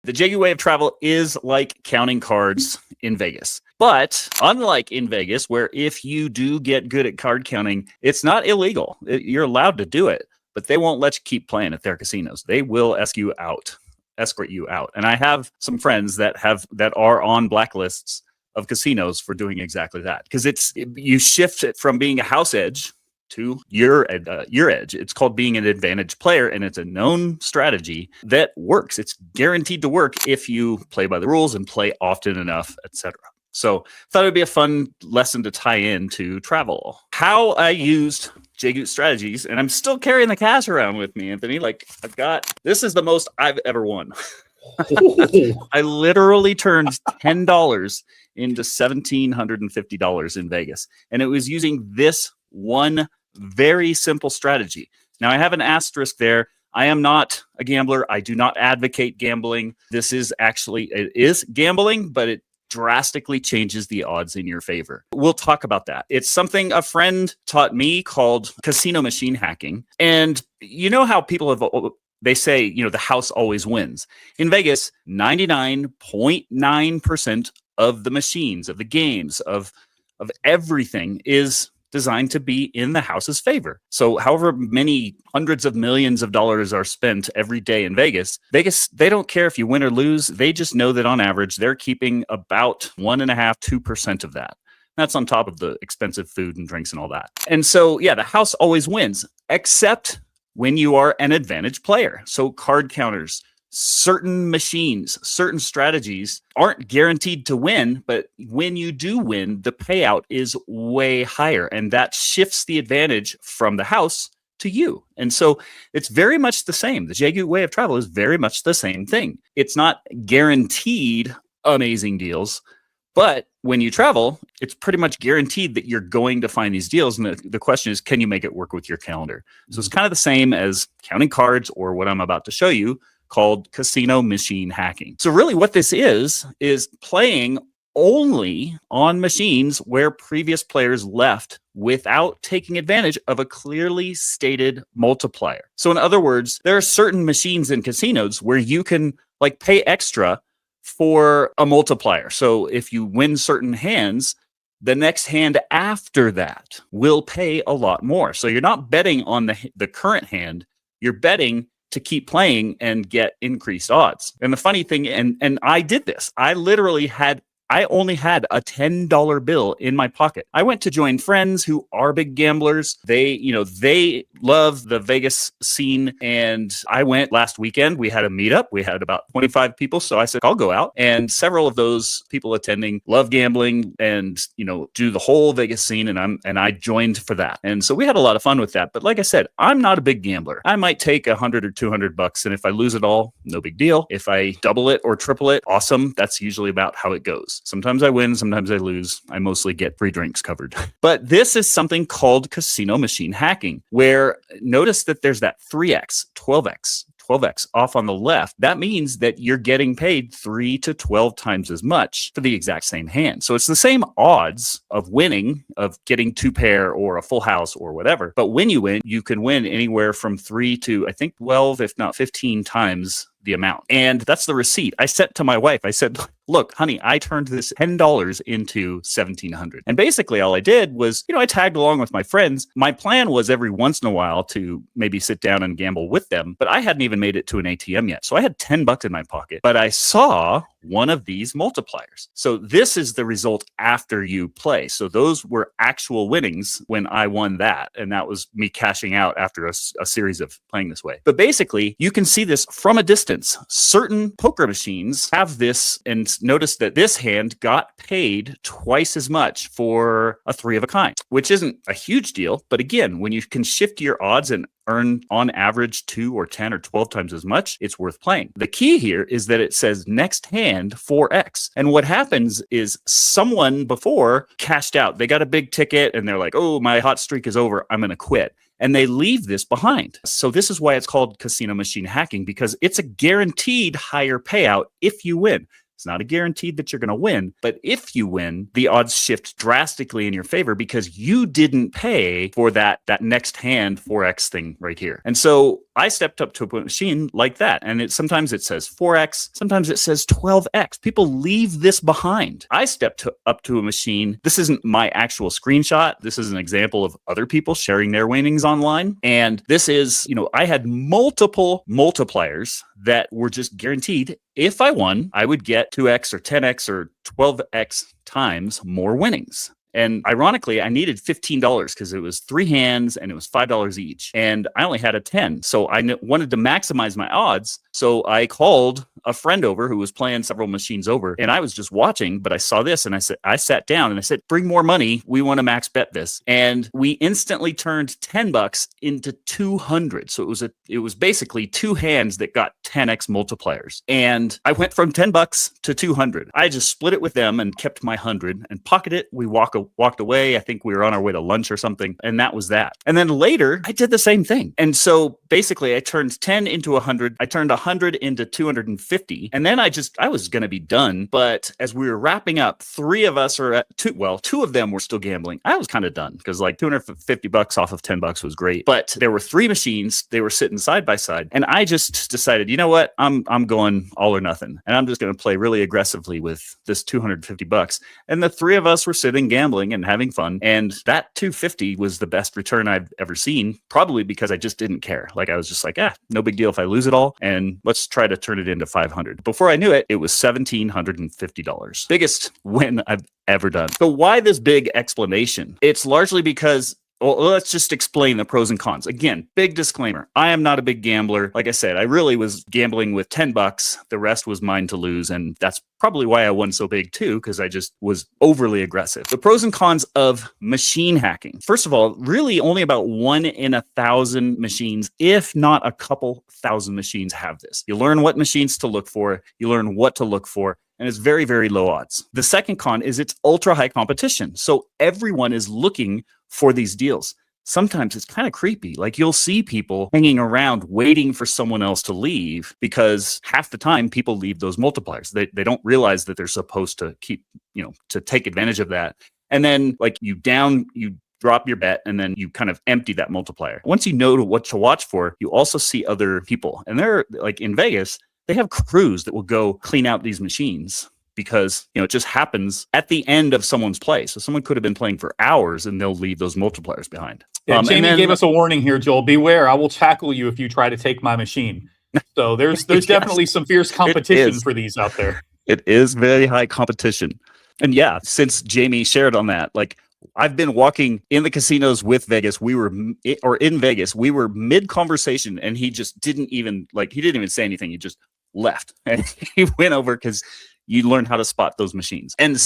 The jeggy way of travel is like counting cards in Vegas. But unlike in Vegas, where if you do get good at card counting, it's not illegal. You're allowed to do it, but they won't let you keep playing at their casinos. They will escort you out. And I have some friends that are on blacklists of casinos for doing exactly that, because you shift it from being a house edge to your edge. It's called being an advantage player, and it's a known strategy that works. It's guaranteed to work if you play by the rules and play often enough, etc. So thought it'd be a fun lesson to tie into travel. How I used Jay strategies, and I'm still carrying the cash around with me, Anthony. Like, this is the most I've ever won. I literally turned $10 into $1,750 in Vegas. And it was using this one very simple strategy. Now, I have an asterisk there. I am not a gambler. I do not advocate gambling. It is gambling, but it drastically changes the odds in your favor. We'll talk about that. It's something a friend taught me called casino machine hacking. And you know how they say, the house always wins. In Vegas, 99.9% of the machines, of the games, of everything is designed to be in the house's favor. So however many hundreds of millions of dollars are spent every day in Vegas, they don't care if you win or lose. They just know that on average, they're keeping about 1.5–2% of that. That's on top of the expensive food and drinks and all that. And so, yeah, the house always wins, except when you are an advantage player. So card counters, certain machines, certain strategies aren't guaranteed to win, but when you do win, the payout is way higher, and that shifts the advantage from the house to you. And so it's very much the same. The Jaegu way of travel is very much the same thing. It's not guaranteed amazing deals, but when you travel, it's pretty much guaranteed that you're going to find these deals. And the question is, can you make it work with your calendar? So it's kind of the same as counting cards, or what I'm about to show you, called casino machine hacking. So really what this is playing only on machines where previous players left without taking advantage of a clearly stated multiplier. So in other words, there are certain machines in casinos where you can pay extra for a multiplier. So if you win certain hands, the next hand after that will pay a lot more. So you're not betting on the current hand, you're betting to keep playing and get increased odds. And the funny thing, and I did this, I only had a $10 bill in my pocket. I went to join friends who are big gamblers. They love the Vegas scene. And I went last weekend. We had a meetup. We had about 25 people. So I said, I'll go out. And several of those people attending love gambling and, do the whole Vegas scene. And I joined for that. And so we had a lot of fun with that. But like I said, I'm not a big gambler. I might take $100 or $200. And if I lose it all, no big deal. If I double it or triple it, awesome. That's usually about how it goes. Sometimes I win, sometimes I lose. I mostly get free drinks covered. But this is something called casino machine hacking, where notice that there's that 3x, 12x off on the left. That means that you're getting paid 3 to 12 times as much for the exact same hand. So it's the same odds of winning, of getting 2-pair or a full house or whatever. But when you win, you can win anywhere from 3 to, I think, 12, if not 15 times the amount. And that's the receipt I sent to my wife. I said, look, honey, I turned this $10 into $1,700. And basically all I did was, I tagged along with my friends. My plan was every once in a while to maybe sit down and gamble with them, but I hadn't even made it to an ATM yet. So I had $10 in my pocket, but I saw one of these multipliers. So this is the result after you play. So those were actual winnings when I won that. And that was me cashing out after a series of playing this way. But basically, you can see this from a distance. Certain poker machines have this, and notice that this hand got paid twice as much for a 3 of a kind, which isn't a huge deal. But again, when you can shift your odds and earn on average 2 or 10 or 12 times as much, it's worth playing. The key here is that it says next hand 4x. And what happens is someone before cashed out. They got a big ticket and they're like, oh, my hot streak is over. I'm going to quit. And they leave this behind. So this is why it's called casino machine hacking, because it's a guaranteed higher payout if you win. It's not a guaranteed that you're going to win, but if you win, the odds shift drastically in your favor because you didn't pay for that next hand 4x thing right here. And so I stepped up to a machine like that, and sometimes it says 4x, sometimes it says 12x. People leave this behind. I stepped up to a machine. This isn't my actual screenshot. This is an example of other people sharing their winnings online. And this is, I had multiple multipliers that were just guaranteed. If I won, I would get 2x or 10x or 12x times more winnings. And ironically, I needed $15 because it was 3 hands and it was $5 each. And I only had a 10. So I wanted to maximize my odds. So I called a friend over who was playing several machines over. And I was just watching, but I saw this and I sat down and I said, bring more money. We want to max bet this. And we instantly turned $10 into 200. So it was basically 2 hands that got 10x multipliers. And I went from $10 to 200. I just split it with them and kept my 100 and pocketed it. We walked away. I think we were on our way to lunch or something. And that was that. And then later I did the same thing. And so basically I turned 10 into 100. I turned 100 into 250. And then I was going to be done. But as we were wrapping up, 3 of us are at 2 of them were still gambling. I was kind of done because like $250 off of $10 was great. But there were 3 machines. They were sitting side by side. And I just decided, you know what? I'm going all or nothing. And I'm just going to play really aggressively with this $250. And the 3 of us were sitting gambling and having fun. And that 250 was the best return I've ever seen, probably because I just didn't care. Like I was just like, no big deal if I lose it all. And let's try to turn it into 500. Before I knew it, it was $1,750. Biggest win I've ever done. So why this big explanation? It's largely because let's just explain the pros and cons. Again, big disclaimer. I am not a big gambler. Like I said, I really was gambling with $10. The rest was mine to lose. And that's probably why I won so big too, because I just was overly aggressive. The pros and cons of machine hacking. First of all, really only about 1 in 1,000 machines, if not a couple thousand machines have this. You learn what machines to look for. You learn what to look for. And it's very, very low odds. The second con is it's ultra high competition. So everyone is looking for these deals. Sometimes it's kind of creepy. Like you'll see people hanging around waiting for someone else to leave because half the time people leave those multipliers. They don't realize that they're supposed to keep, to take advantage of that. And then like you drop your bet and then you kind of empty that multiplier. Once you know what to watch for, you also see other people. And they're like in Vegas, they have crews that will go clean out these machines because, it just happens at the end of someone's play. So someone could have been playing for hours and they'll leave those multipliers behind. Yeah, Jamie gave us a warning here, Joel. Beware, I will tackle you if you try to take my machine. So there's Yes, definitely some fierce competition for these out there. It is very high competition. And yeah, since Jamie shared on that, like I've been walking in the casinos with Vegas. We were mid conversation and he just didn't even say anything. He just left and he went over because you learn how to spot those machines. And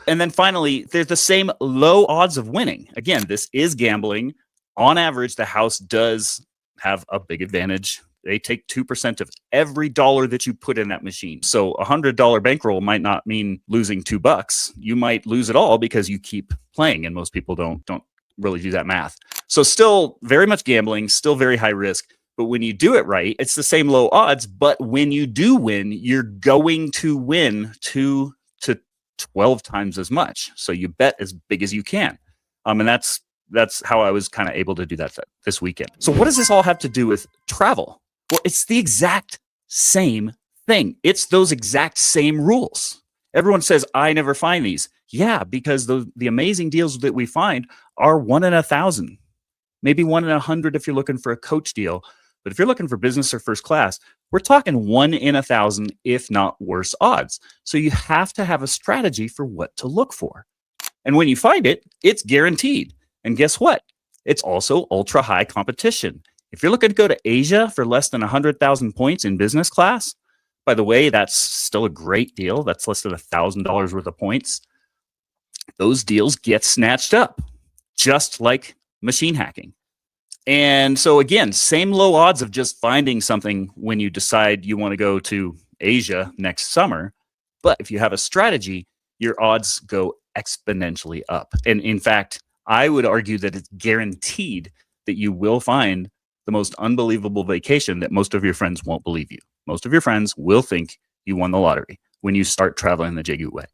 then finally, there's the same low odds of winning. Again, this is gambling. On average, the house does have a big advantage. They take 2% of every dollar that you put in that machine. So a $100 bankroll might not mean losing $2. You might lose it all because you keep playing, and most people don't really do that math. So still very much gambling, still very high risk. But when you do it right, it's the same low odds. But when you do win, you're going to win 2 to 12 times as much. So you bet as big as you can. And that's how I was kind of able to do that this weekend. So what does this all have to do with travel? Well, it's the exact same thing. It's those exact same rules. Everyone says, I never find these. Yeah, because the amazing deals that we find are 1 in 1,000, maybe 1 in 100 if you're looking for a coach deal. But if you're looking for business or first class, we're talking 1 in 1,000, if not worse odds. So you have to have a strategy for what to look for. And when you find it, it's guaranteed. And guess what? It's also ultra high competition. If you're looking to go to Asia for less than 100,000 points in business class, by the way, that's still a great deal. That's less than $1,000 worth of points. Those deals get snatched up, just like machine hacking. And so again, same low odds of just finding something when you decide you want to go to Asia next summer. But if you have a strategy, your odds go exponentially up. And in fact, I would argue that it's guaranteed that you will find the most unbelievable vacation that most of your friends won't believe you. Most of your friends will think you won the lottery. when you start traveling the jeggy way.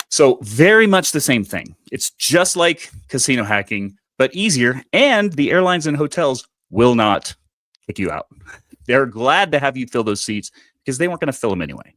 So very much the same thing. It's just like casino hacking, but easier. And the airlines and hotels will not kick you out. They're glad to have you fill those seats because they weren't going to fill them anyway.